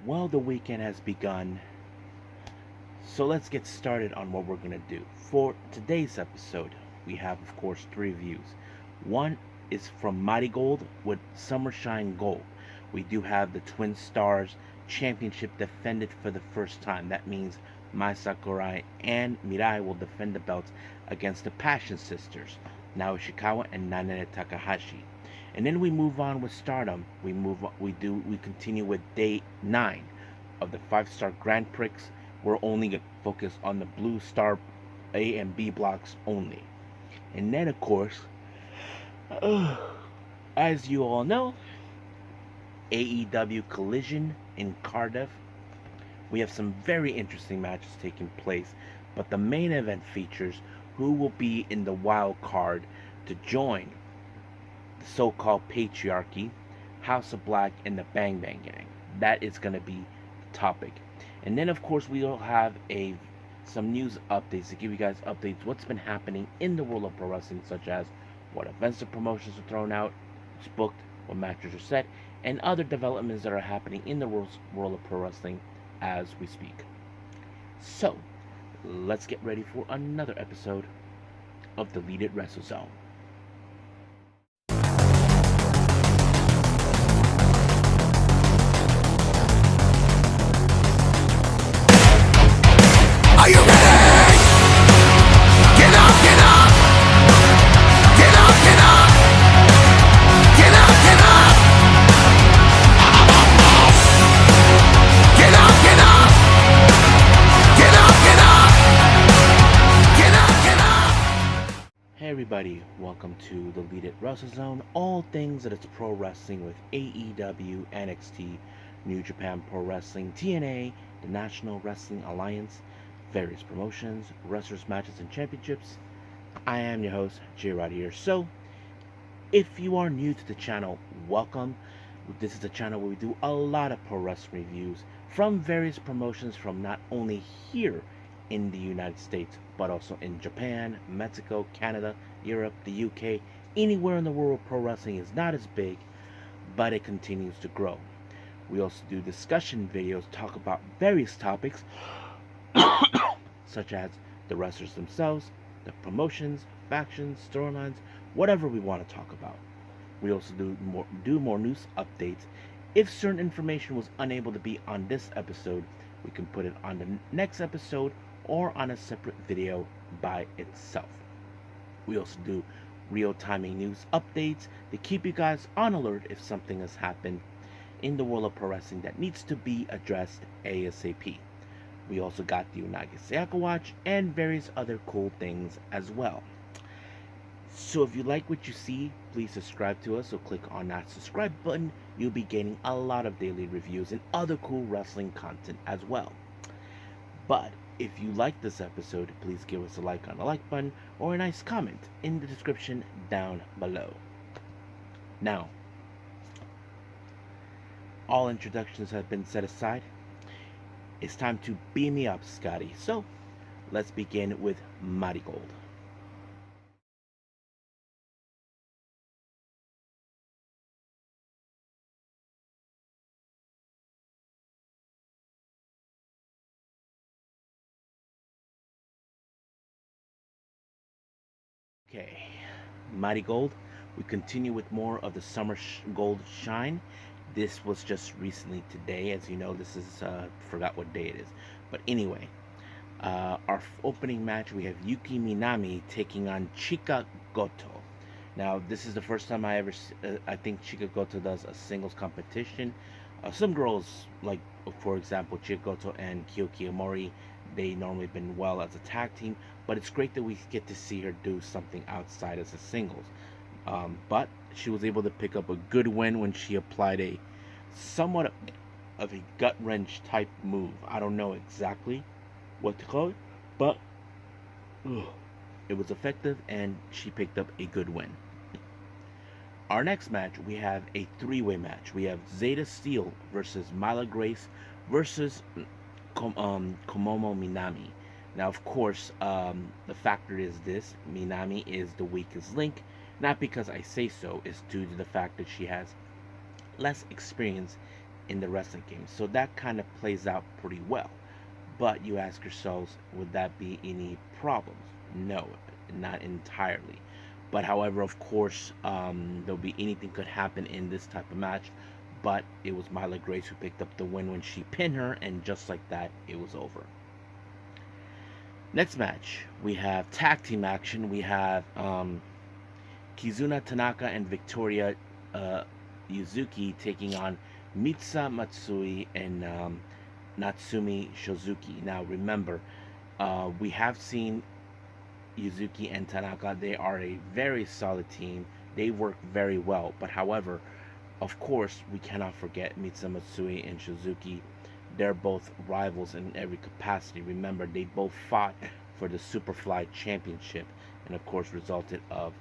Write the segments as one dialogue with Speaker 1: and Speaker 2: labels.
Speaker 1: Well, the weekend has begun, so let's get started on what we're going to do. For today's episode, we have, of course, three reviews. One is from MARIGOLD with Summer Shine Gold. We do have the Twin Stars Championship defended for the first time. That means Mai Sakurai and Mirai will defend the belts against the Passion Sisters, Naoya Ishikawa and Nanene Takahashi. And then we move on with Stardom. We continue with day 9 of the 5-star Grand Prix. We're only going to focus on the Blue Star A and B blocks only. And then, of course, as you all know, AEW Collision in Cardiff. We have some very interesting matches taking place, but the main event features who will be in the wild card to join the so-called patriarchy, House of Black, and the Bang Bang Gang. That is going to be the topic. And then, of course, we will have some news updates to give you guys updates what's been happening in the world of pro wrestling, such as what events or promotions are thrown out, what's booked, what matches are set, and other developments that are happening in the world of pro wrestling as we speak. So, let's get ready for another episode of Deleted Wrestle Zone.
Speaker 2: Are you ready? Get up, get up! Get up, get up! Get up, get up! Get up, get up! Get up, get up! Get up, get up!
Speaker 1: Hey everybody, welcome to the Deleted Wrestle Zone. All things that it's pro wrestling with AEW, NXT, New Japan Pro Wrestling, TNA, the National Wrestling Alliance, various promotions, wrestlers, matches, and championships. I am your host, J Rod here. So, if you are new to the channel, welcome. This is a channel where we do a lot of pro wrestling reviews from various promotions from not only here in the United States, but also in Japan, Mexico, Canada, Europe, the UK. Anywhere in the world pro wrestling is not as big, but it continues to grow. We also do discussion videos, talk about various topics such as the wrestlers themselves, the promotions, factions, storylines, whatever we want to talk about. We also do more news updates. If certain information was unable to be on this episode, we can put it on the next episode or on a separate video by itself. We also do real-time news updates to keep you guys on alert if something has happened in the world of pro wrestling that needs to be addressed ASAP. We also got the Unagi Sayaka Watch and various other cool things as well. So if you like what you see, please subscribe to us. So click on that subscribe button. You'll be getting a lot of daily reviews and other cool wrestling content as well. But if you like this episode, please give us a like on the like button or a nice comment in the description down below. Now, all introductions have been set aside. It's time to beam me up, Scotty. So, let's begin with MARIGOLD. Okay, MARIGOLD. We continue with more of the Summer Gold Shine. This was just recently today. As you know, this is, forgot what day it is. But anyway, our opening match, we have Yuki Minami taking on Chika Goto. Now, this is the first time I think Chika Goto does a singles competition. Some girls, like, for example, Chika Goto and Kyoki Amori, they normally been well as a tag team, but it's great that we get to see her do something outside as a singles. But she was able to pick up a good win when she applied a somewhat of a gut wrench type move. I don't know exactly what to call it, but it was effective and she picked up a good win. Our next match, we have a three-way match. We have Zeta Steel versus Myla Grace versus Komomo Minami. Now, of course, the factor is this: Minami is the weakest link. Not because I say so, it's due to the fact that she has less experience in the wrestling game. So that kind of plays out pretty well. But you ask yourselves, would that be any problems? No, not entirely. But however, of course, there'll be anything could happen in this type of match. But it was Myla Grace who picked up the win when she pinned her, and just like that, it was over. Next match, we have tag team action. We have Kizuna Tanaka and Victoria uh, Yuzuki taking on Mitsa Matsui and Natsumi Shozuki. Now, remember, we have seen Yuzuki and Tanaka. They are a very solid team. They work very well. But however, of course, we cannot forget Mitsa Matsui and Shozuki. They're both rivals in every capacity. Remember, they both fought for the Superfly Championship, and of course, resulted of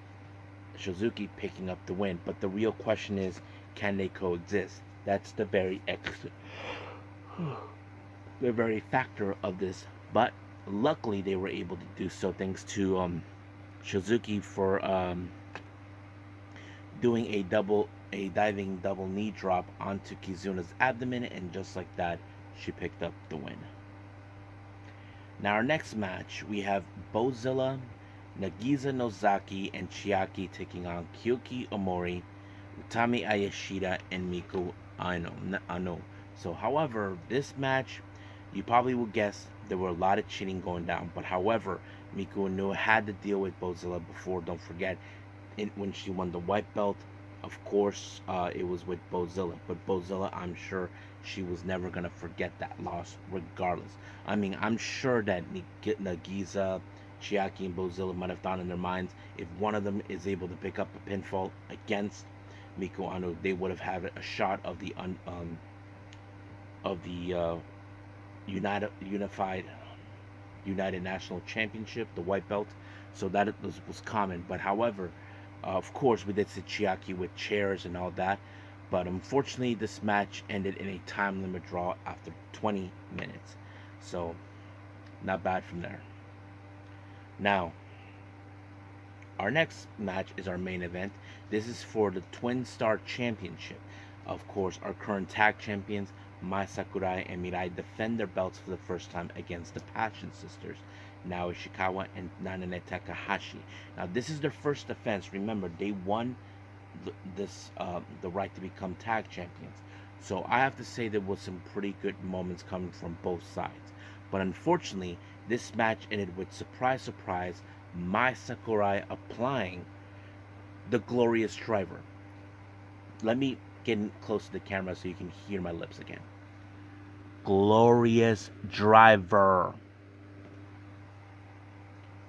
Speaker 1: Shozuki picking up the win. But the real question is, can they coexist? That's the very factor of this. But luckily, they were able to do so thanks to Shozuki for doing a diving double knee drop onto Kizuna's abdomen, and just like that, she picked up the win. Now, our next match, we have Bozilla, Nagisa Nozaki, and Chiaki taking on Kyoki Omori, Utami Ayashida, and Miku Ano. So, however, this match, you probably will guess there were a lot of cheating going down. But however, Miku Ano had to deal with Bozilla before. Don't forget, when she won the white belt, of course, it was with Bozilla. But Bozilla, I'm sure she was never going to forget that loss regardless. I mean, I'm sure that Nagisa, Chiaki, and Bozilla might have thought in their minds, if one of them is able to pick up a pinfall against Miku Ano, they would have had a shot of the unified United National Championship, the white belt. So that was common. But however, of course, we did see Chiaki with chairs and all that. But unfortunately, this match ended in a time limit draw after 20 minutes. So, not bad from there. Now, our next match is our main event. This is for the TwinStar Championship. Of course, our current tag champions, Mai Sakurai and Mirai, defend their belts for the first time against the Passion Sisters, Nao Ishikawa and Nanane Takahashi. Now, this is their first defense. Remember, they won the right to become tag champions. So I have to say there was some pretty good moments coming from both sides. But unfortunately, this match ended with surprise, surprise, Mai Sakurai applying the Glorious Driver. Let me get close to the camera so you can hear my lips again. Glorious Driver.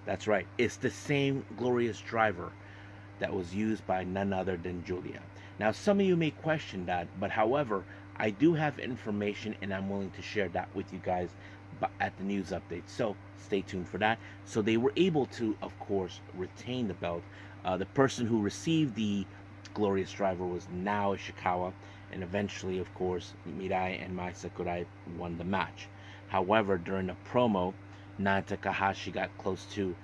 Speaker 1: That's right. It's the same Glorious Driver that was used by none other than Julia. Now, some of you may question that, but however, I do have information and I'm willing to share that with you guys at the news update. So stay tuned for that. So they were able to, of course, retain the belt. The person who received the Glorious Driver was Nao Ishikawa, and eventually, of course, Mirai and Mai Sakurai won the match. However, during a promo, Nana Takahashi got close to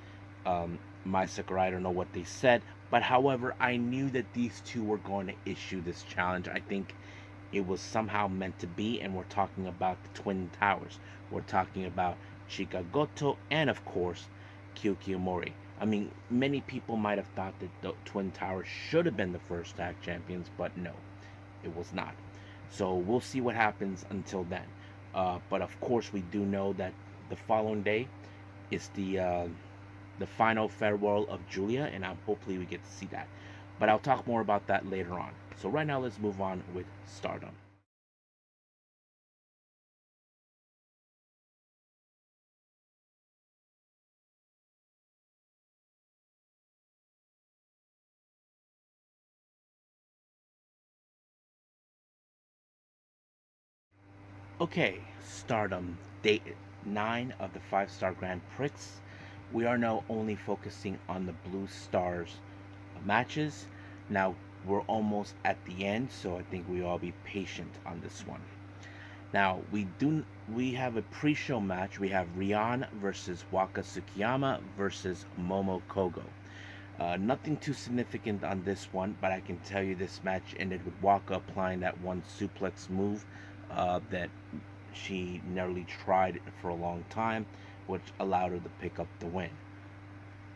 Speaker 1: Mai Sakurai. I don't know what they said, but however, I knew that these two were going to issue this challenge. I think it was somehow meant to be, and we're talking about the Twin Towers. We're talking about Chika Goto and, of course, Kyoki Omori. I mean, many people might have thought that the Twin Towers should have been the first tag champions, but no, it was not. So we'll see what happens until then. But of course, we do know that the following day is the final farewell of Julia, and hopefully we get to see that. But I'll talk more about that later on. So right now, let's move on with Stardom. Okay, Stardom, day 9 of the 5-star Grand Prix. We are now only focusing on the Blue Stars matches. Now, we're almost at the end, so I think we all be patient on this one. Now, we have a pre-show match. We have Rion versus Waka Tsukiyama versus Momo Kogo. Nothing too significant on this one, but I can tell you this match ended with Waka applying that one suplex move that she nearly tried for a long time, which allowed her to pick up the win.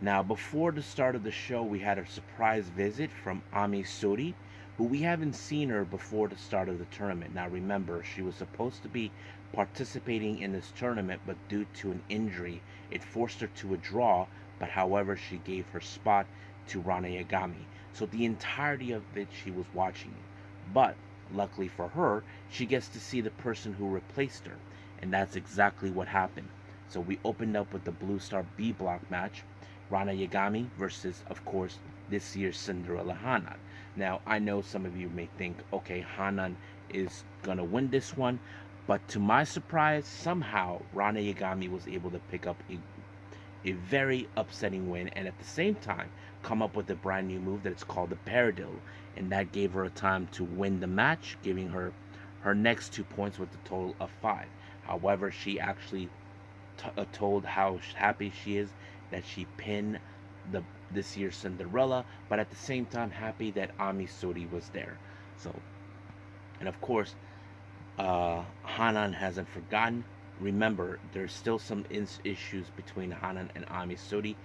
Speaker 1: Now, before the start of the show, we had a surprise visit from Ami Suri, who we haven't seen her before the start of the tournament. Now, remember, she was supposed to be participating in this tournament, but due to an injury, it forced her to a draw. But however, she gave her spot to Rana Yagami. So the entirety of it, she was watching it. But luckily for her, she gets to see the person who replaced her, and that's exactly what happened. So we opened up with the Blue Star B block match. Rana Yagami versus, of course, this year's Cinderella Hanan. Now, I know some of you may think, okay, Hanan is gonna win this one, but to my surprise, somehow Rana Yagami was able to pick up a very upsetting win and at the same time come up with a brand new move that's called the Paradiddle, and that gave her a time to win the match, giving her her next 2 points with a total of 5. However, she actually told how happy she is that she pinned the this year's Cinderella, but at the same time happy that Ami Suri was there. So, and of course, Hanan hasn't forgotten. Remember, there's still some issues between Hanan and Ami Suri.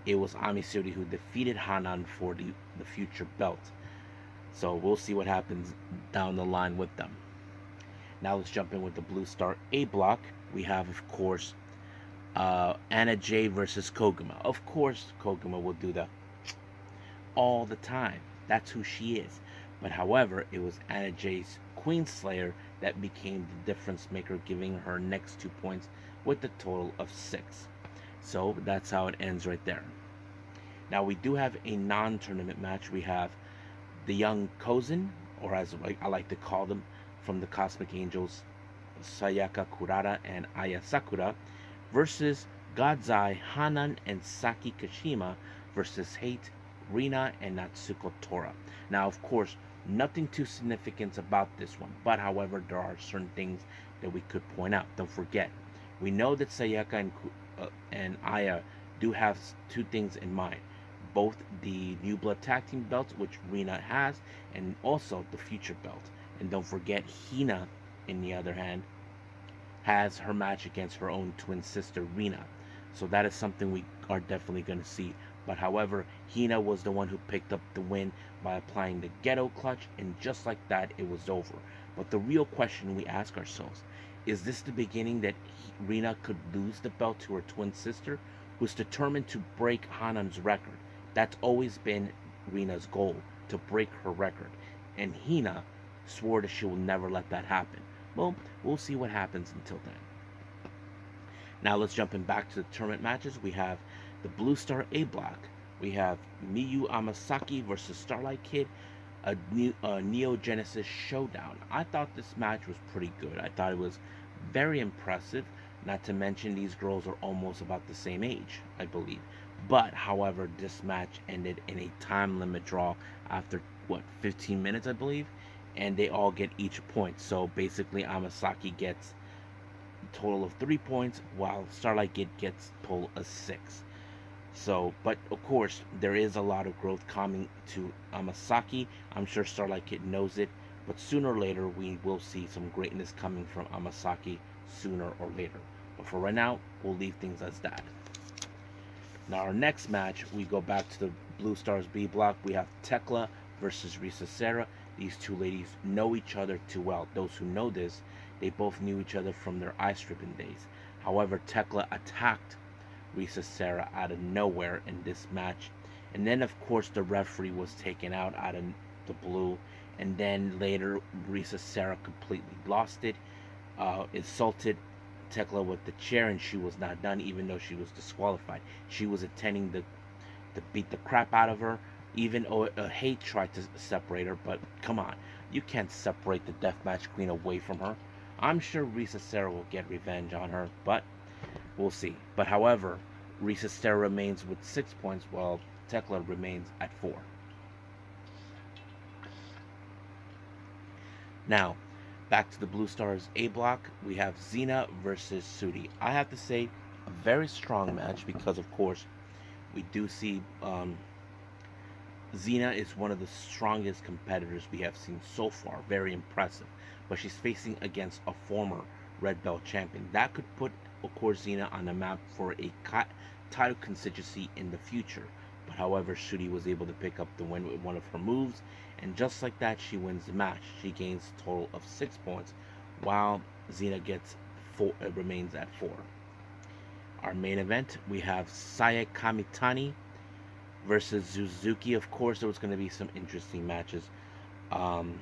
Speaker 1: It was Ami Suri who defeated Hanan for the future belt. So we'll see what happens down the line with them. Now let's jump in with the Blue Star A block. We have, of course, Anna Jay versus Koguma. Of course, Koguma will do the all the time. That's who she is. But however, it was Anna Jay's Queen Slayer that became the difference maker, giving her next 2 points with a total of 6. So that's how it ends right there. Now we do have a non-tournament match. We have the young Kozen, or as I like to call them, from the Cosmic Angels, Sayaka Kurata and Aya Sakura, versus Godzai, Hanan, and Saki Kashima versus Hate, Rina, and Natsuko Tora. Now, of course, nothing too significant about this one, but however, there are certain things that we could point out. Don't forget, we know that Sayaka and Aya do have two things in mind. Both the New Blood Tag Team belts, which Rina has, and also the future belt. And don't forget, Hina, in the other hand, has her match against her own twin sister, Rina. So that is something we are definitely going to see. But however, Hina was the one who picked up the win by applying the ghetto clutch, and just like that, it was over. But the real question we ask ourselves, is this the beginning that Rina could lose the belt to her twin sister, who's determined to break Hanan's record? That's always been Rina's goal, to break her record. And Hina swore that she will never let that happen. Well, we'll see what happens until then. Now let's jump in back to the tournament matches. We have the Blue Star A block. We have Miyu Amasaki versus Starlight Kid, a Neo Genesis showdown. I thought this match was pretty good. I thought it was very impressive. Not to mention these girls are almost about the same age, I believe. But however, this match ended in a time limit draw after 15 minutes, I believe, and they all get each point. So basically, Amasaki gets a total of 3 points, while Starlight Kid gets a total of 6. So, but of course, there is a lot of growth coming to Amasaki. I'm sure Starlight Kid knows it, but sooner or later, we will see some greatness coming from Amasaki sooner or later. But for right now, we'll leave things as that. Now, our next match, we go back to the Blue Stars B block. We have Tekla versus Risa Serra. These two ladies know each other too well. Those who know this, they both knew each other from their eye stripping days. However, Tekla attacked Risa Serra out of nowhere in this match. And then, of course, the referee was taken out of the blue. And then later, Risa Serra completely lost it, insulted Tekla with the chair, and she was not done, even though she was disqualified. She was intending to beat the crap out of her. Even Hate tried to separate her, but come on, you can't separate the deathmatch queen away from her. I'm sure Risa Serra will get revenge on her, but we'll see. But however, Risa Serra remains with 6 points, while Tekla remains at 4. Now, back to the Blue Stars A block, we have Xena versus Sudi. I have to say, a very strong match because, of course, we do see Xena is one of the strongest competitors we have seen so far. Very impressive. But she's facing against a former Red Belt champion. That could put, of course, Xena on the map for a title constituency in the future. But however, Shuri was able to pick up the win with one of her moves. And just like that, she wins the match. She gains a total of 6 points, while Xena gets 4, remains at 4. Our main event, we have Saya Kamitani versus Suzuki. Of course, there was going to be some interesting matches. Um,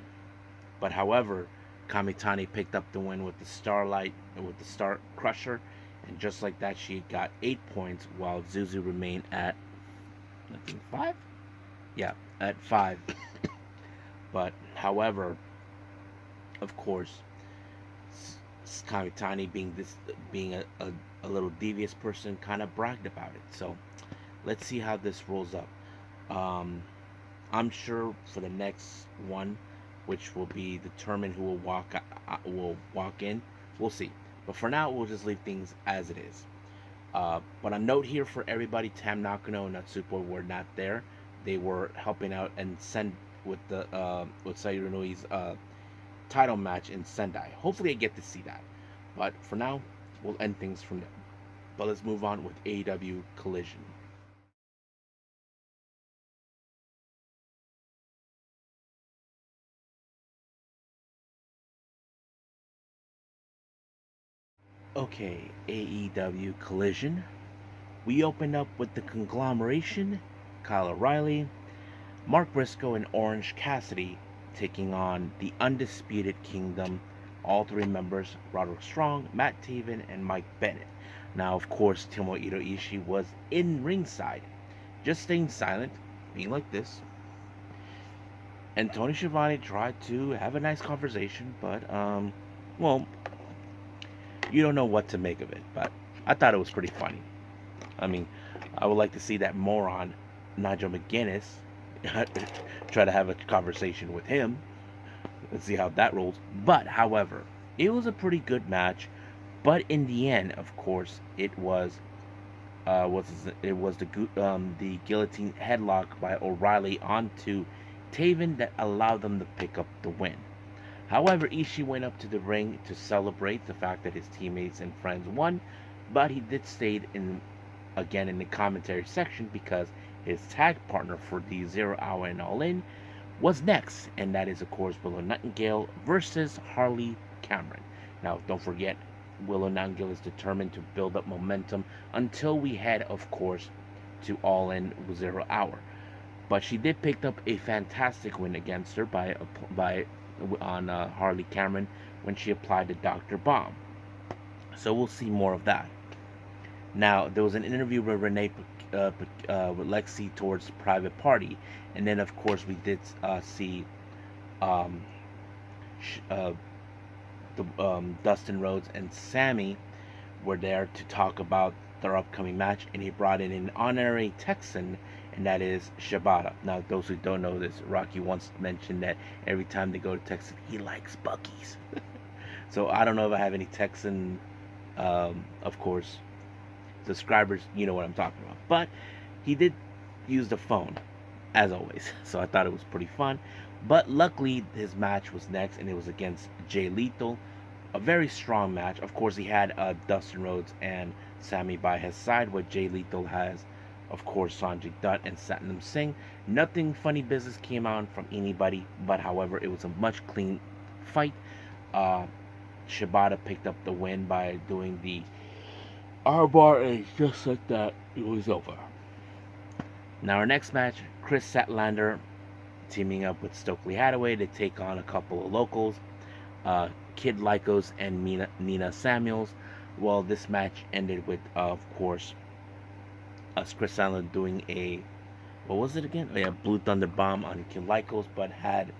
Speaker 1: but however, Kamitani picked up the win with the Starlight, with the Star Crusher. And just like that, she got 8 points, while Zuzu remained at, I think, 5? Yeah, at 5. But however, of course, Kamitani being a little devious person kind of bragged about it. So let's see how this rolls up. Um, I'm sure for the next one, which will be determined who will walk in. We'll see. But for now, we'll just leave things as it is. But a note here for everybody: Tam Nakano and Natsuko were not there. They were helping out and send with Sayuri Inui's title match in Sendai. Hopefully, I get to see that. But for now, we'll end things from there. But let's move on with AEW Collision. Okay, AEW Collision. We opened up with the conglomeration, Kyle O'Reilly, Mark Briscoe, and Orange Cassidy taking on the Undisputed Kingdom. All 3 members, Roderick Strong, Matt Taven, and Mike Bennett. Now, of course, Tomohiro Ishii was in ringside, just staying silent, being like this. And Tony Schiavone tried to have a nice conversation, but, well, you don't know what to make of it. But I thought it was pretty funny. I mean, I would like to see that moron, Nigel McGuinness, try to have a conversation with him. Let's see how that rolls. But, however, it was a pretty good match. But in the end, of course, it was the guillotine headlock by O'Reilly onto Taven that allowed them to pick up the win. However, Ishii went up to the ring to celebrate the fact that his teammates and friends won, but he did stay again in the commentary section because his tag partner for the 0 Hour and All In was next, and that is, of course, Willow Nightingale versus Harley Cameron. Now, don't forget, Willow Nightingale is determined to build up momentum until we head, of course, to All In 0 Hour. But she did pick up a fantastic win against her on Harley Cameron when she applied the Dr. Bomb. So we'll see more of that. Now, there was an interview with Renee with Lexi towards Private Party, and then of course we did see um, Dustin Rhodes and Sammy were there to talk about their upcoming match, and he brought in an honorary Texan, and that is Shibata. Now, those who don't know this, Rocky once mentioned that every time they go to Texas, he likes Buc-ee's. So I don't know if I have any Texan, of course, subscribers. You know what I'm talking about. But he did use the phone, as always. So I thought it was pretty fun. But luckily, his match was next, and it was against Jay Lethal. A very strong match. Of course, he had Dustin Rhodes and Sammy by his side, where Jay Lethal has, of course, Sanjay Dutt and Satnam Singh. Nothing funny business came out from anybody, but however, it was a much clean fight. Shibata picked up the win by doing the R-bar, and just like that, it was over. Now, our next match, Chris Statlander teaming up with Stokely Hathaway to take on a couple of locals, Kid Lycos and Nina Samuels. Well, this match ended with, of course, Chris Statlander doing a, what was it again? Oh, yeah, Blue Thunder Bomb on Kid Lycos, but had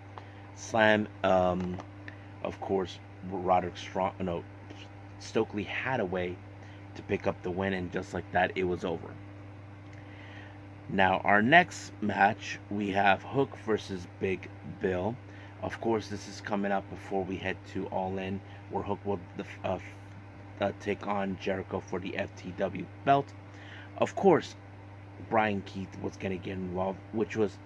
Speaker 1: Slam, of course, Roderick Strong, no, Stokely Hathaway to pick up the win, and just like that, it was over. Now, our next match, we have Hook versus Big Bill. Of course, this is coming up before we head to All In, where Hook will take on Jericho for the FTW belt. Of course, Brian Keith was going to get involved, which was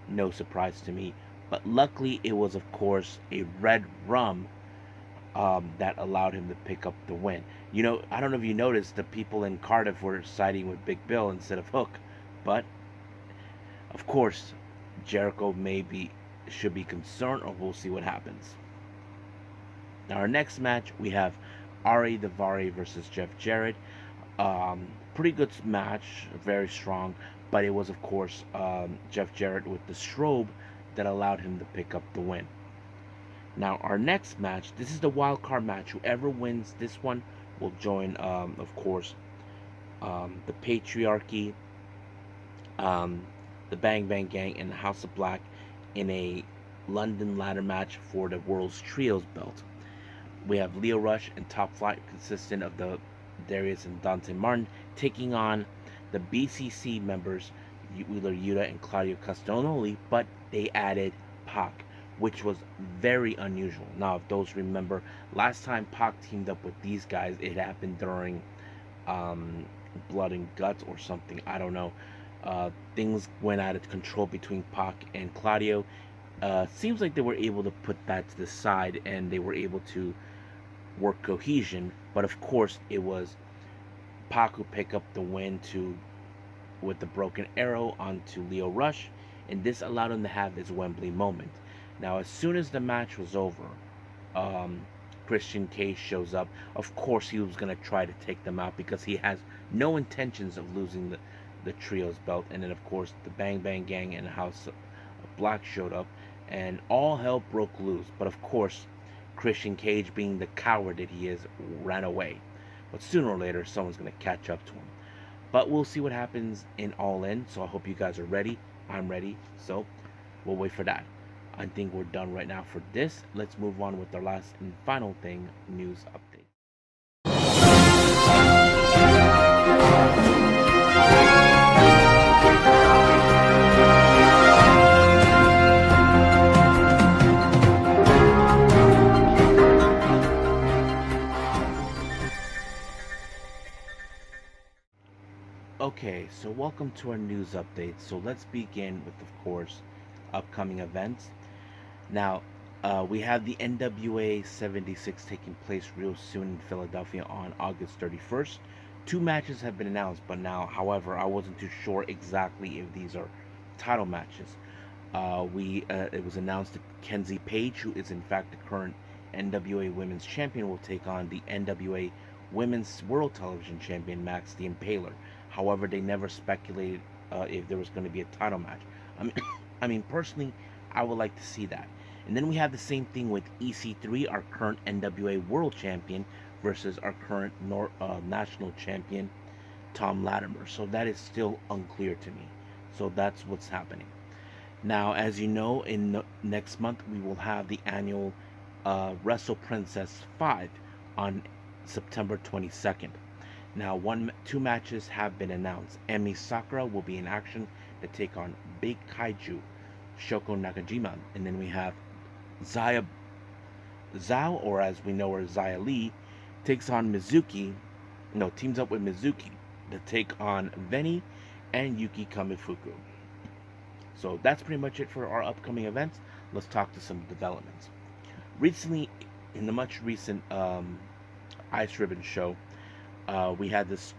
Speaker 1: No surprise to me. But luckily, it was, of course, a red rum that allowed him to pick up the win. I don't know if you noticed, the people in Cardiff were siding with Big Bill instead of Hook. But, of course, Jericho maybe should be concerned, or we'll see what happens. Now, our next match, we have Ari Daivari versus Jeff Jarrett. Pretty good match, very strong, but it was, of course, Jeff Jarrett with the strobe that allowed him to pick up the win. Now, our next match, this is the wild card match. Whoever wins this one will join, of course, the Patriarchy, um, the Bang Bang Gang, and the House of Black in a London ladder match for the World's Trios belt. We have Lio Rush and Top Flight, consistent of the Darius and Dante Martin, taking on the BCC members, Wheeler Yuta and Claudio Castagnoli, but they added Pac, which was very unusual. Now, if those remember, last time Pac teamed up with these guys, it happened during um, Blood and Guts or something. I don't know. Things went out of control between Pac and Claudio. Seems like they were able to put that to the side and they were able to work cohesion. But of course, it was Pac who picked up the win with the broken arrow onto Lio Rush, and this allowed him to have his Wembley moment. Now, as soon as the match was over, um, Christian Cage shows up. Of course, he was going to try to take them out because he has no intentions of losing the Trios belt. And then, of course, the Bang Bang Gang and House of Black showed up, and all hell broke loose. But of course, Christian Cage, being the coward that he is, ran away. But sooner or later, someone's going to catch up to him. But we'll see what happens in All In. So I hope you guys are ready. I'm ready. So we'll wait for that. I think we're done right now for this. Let's move on with our last and final thing, news update. Okay, so welcome to our news update. So let's begin with, of course, upcoming events. Now, we have the NWA 76 taking place real soon in Philadelphia on August 31st. Two matches have been announced, but now, however, I wasn't too sure exactly if these are title matches. It was announced that Kenzie Page, who is in fact the current NWA Women's Champion, will take on the NWA Women's World Television Champion Max the Impaler. However, they never speculated if there was going to be a title match. I mean, I mean, personally, I would like to see that. And then we have the same thing with EC3, our current NWA World Champion, versus our current National Champion, Tom Latimer. So that is still unclear to me. So that's what's happening. Now, as you know, next month we will have the annual Wrestle Princess 5 on September 22nd. Now, two matches have been announced. Mai Sakurai will be in action to take on Big Kaiju Shoko Nakajima, and then we have Zao, or as we know her, Zaya Lee, takes on teams up with Mizuki to take on Veni and Yuki Kamifuku. So that's pretty much it for our upcoming events. Let's talk to some developments. Recently, in the much recent Ice Ribbon show, we had this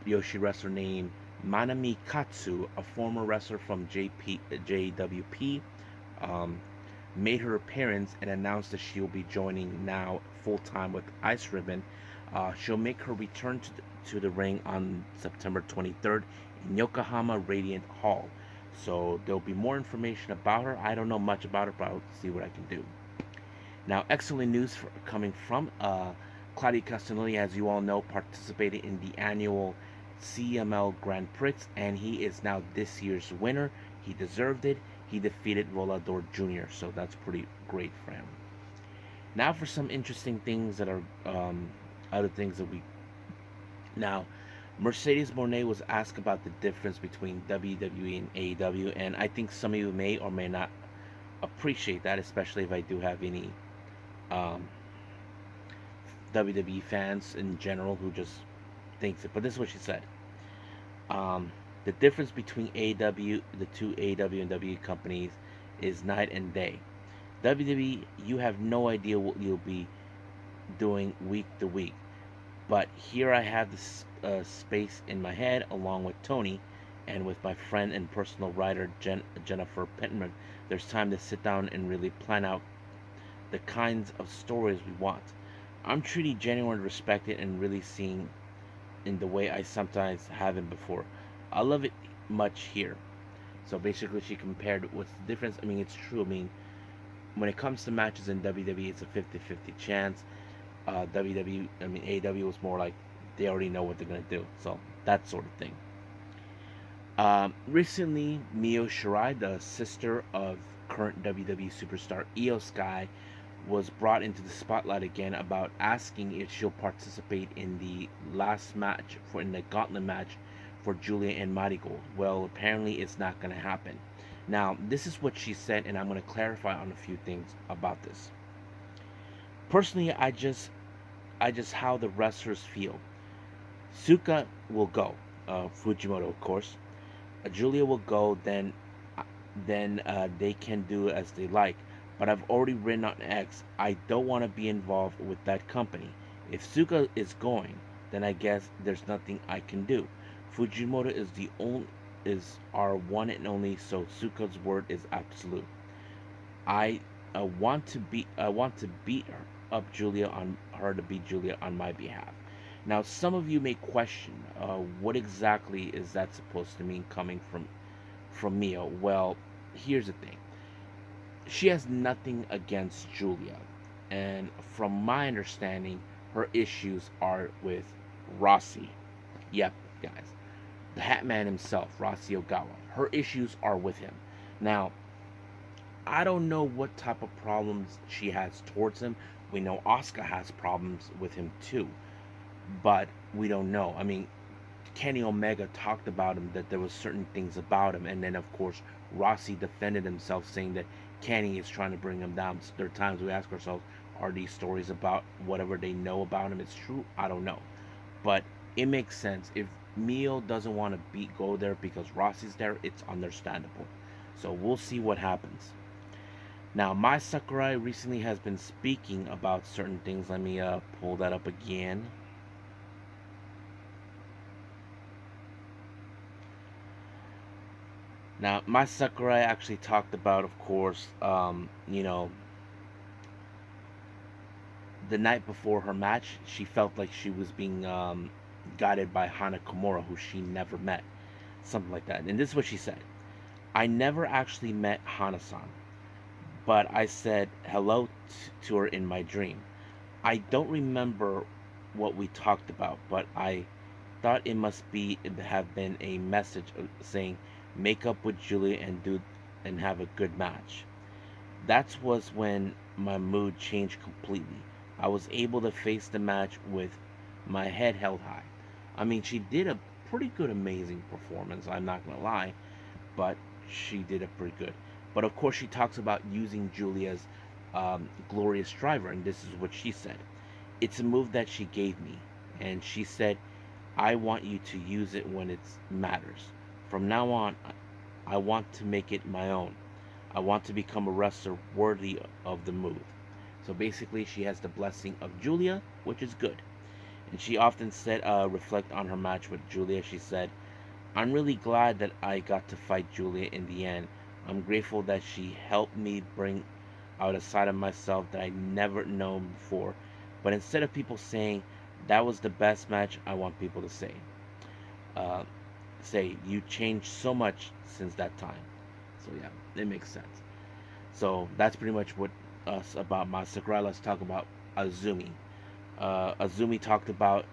Speaker 1: Yoshi wrestler named Manami Katsu, a former wrestler from JWP, made her appearance and announced that she will be joining now full-time with Ice Ribbon. She'll make her return to the ring on September 23rd in Yokohama Radiant Hall. So there'll be more information about her. I don't know much about her, but I'll see what I can do. Now, excellent news coming from Claudio Castagnoli, as you all know, participated in the annual CML Grand Prix, and he is now this year's winner. He deserved it. He defeated Volador Jr., so that's pretty great for him. Now for some interesting things that are other things that we... Now, Mercedes Mone was asked about the difference between WWE and AEW, and I think some of you may or may not appreciate that, especially if I do have any WWE fans in general who just thinks it. But this is what she said. The difference between AEW, the two AEW and WWE companies, is night and day. WWE, you have no idea what you'll be doing week to week. But here I have this space in my head, along with Tony and with my friend and personal writer Jennifer Pittman. There's time to sit down and really plan out the kinds of stories we want. I'm truly genuinely respected and really seeing in the way I sometimes haven't before. I love it much here. So basically, she compared what's the difference. I mean, it's true. I mean, when it comes to matches in WWE, it's a 50-50 chance. WWE, I mean, AEW was more like they already know what they're going to do. So that sort of thing. Recently, Mio Shirai, the sister of current WWE superstar Io Sky, was brought into the spotlight again about asking if she'll participate in the last match for in the gauntlet match for Julia and Marigold. Well, apparently it's not going to happen. Now, this is what she said, and I'm going to clarify on a few things about this. Personally, I just how the wrestlers feel. Suka will go, Fujimoto, of course. Julia will go, then they can do as they like. But I've already written on X. I don't want to be involved with that company. If Suka is going, then I guess there's nothing I can do. Fujimoto is our one and only, so Suka's word is absolute. I want to beat her up Julia on her to beat Julia on my behalf. Now, some of you may question what exactly is that supposed to mean coming from Mio. Well, here's the thing. She has nothing against Julia, and from my understanding, her issues are with Rossi. Yep, guys, the Hat Man himself, Rossi Ogawa. Her issues are with him. Now, I don't know what type of problems she has towards him. We know Asuka has problems with him too, but we don't know. I mean, Kenny Omega talked about him, that there was certain things about him, and then of course Rossi defended himself, saying that Kenny is trying to bring him down. There are times we ask ourselves, are these stories about whatever they know about him? It's true. I don't know, but it makes sense. If Mio doesn't want to go there because Rossi's there, it's understandable. So we'll see what happens. Now, Mai Sakurai recently has been speaking about certain things. Let me pull that up again. Now, Mai Sakurai actually talked about, of course, the night before her match, she felt like she was being guided by Hana Kimura, who she never met. Something like that. And this is what she said. I never actually met Hana-san, but I said hello to her in my dream. I don't remember what we talked about, but I thought it have been a message saying make up with Julia and have a good match. That was when my mood changed completely. I was able to face the match with my head held high. I mean, she did a pretty good, amazing performance. I'm not gonna lie, but she did it pretty good. But of course, she talks about using Julia's glorious driver, and this is what she said. It's a move that she gave me, and she said, I want you to use it when it matters. From now on, I want to make it my own. I want to become a wrestler worthy of the move. So basically, she has the blessing of Julia, which is good. And she often said, reflect on her match with Julia. She said, I'm really glad that I got to fight Julia in the end. I'm grateful that she helped me bring out a side of myself that I never known before. But instead of people saying that was the best match, I want people to uh, say you changed so much since that time. So yeah, it makes sense. So that's pretty much what us about Masakura. Let's talk about Azumi. Azumi talked about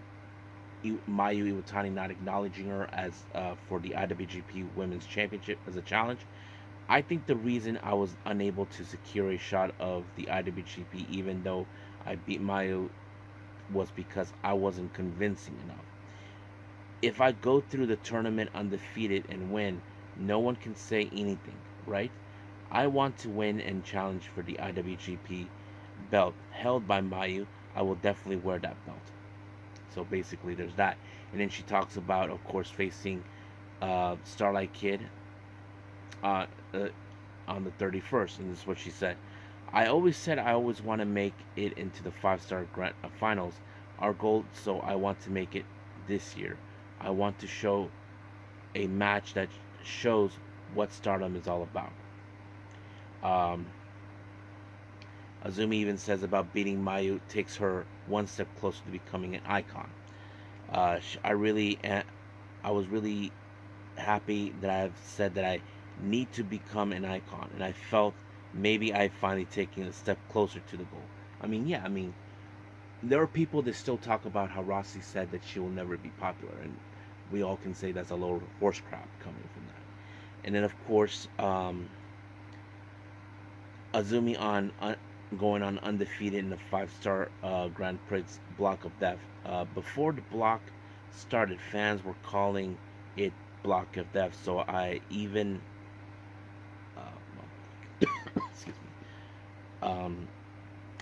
Speaker 1: Mayu Iwatani not acknowledging her as for the IWGP Women's Championship as a challenge. I think the reason I was unable to secure a shot of the IWGP, even though I beat Mayu, was because I wasn't convincing enough. If I go through the tournament undefeated and win, no one can say anything, right? I want to win and challenge for the IWGP belt held by Mayu. I will definitely wear that belt. So basically, there's that. And then she talks about, of course, facing Starlight Kid uh, uh, on the 31st, and this is what she said. I always said I always want to make it into the five-star finals. Our goal, so I want to make it this year. I want to show a match that shows what Stardom is all about. Um, Azumi even says about beating Mayu takes her one step closer to becoming an icon. I was really happy that I've said that I need to become an icon, and I felt maybe I finally taken a step closer to the goal. I mean, yeah, I mean, there are people that still talk about how Rossi said that she will never be popular, and we all can say that's a load of horse crap coming from that. And then, of course, Azumi going on undefeated in the five-star Grand Prix block of death. Before the block started, fans were calling it block of death. So I even, excuse me,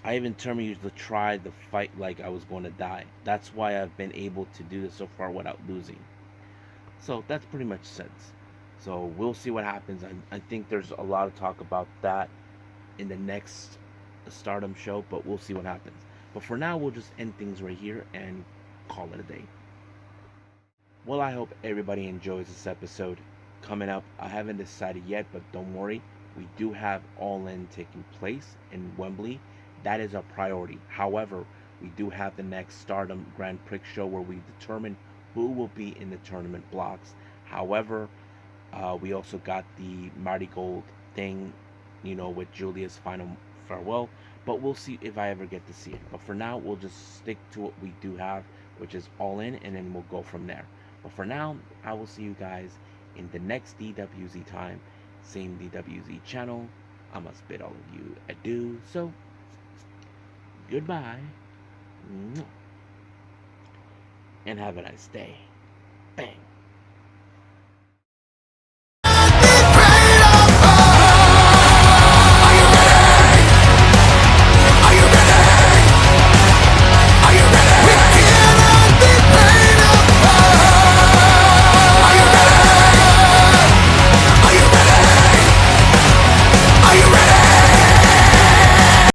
Speaker 1: I even terminated to try the fight like I was going to die. That's why I've been able to do this so far without losing. So that's pretty much sense. So we'll see what happens. I think there's a lot of talk about that in the next Stardom show, but we'll see what happens. But for now, we'll just end things right here and call it a day. Well, I hope everybody enjoys this episode. Coming up, I haven't decided yet, but don't worry, we do have All In taking place in Wembley. That is our priority. However, we do have the next Stardom Grand Prix show where we determine who will be in the tournament blocks. However, we also got the Marigold thing, with Julia's final farewell. But we'll see if I ever get to see it. But for now, we'll just stick to what we do have, which is All In, and then we'll go from there. But for now, I will see you guys in the next DWZ time, same DWZ channel. I must bid all of you adieu. So, goodbye, and have a nice day. Bang.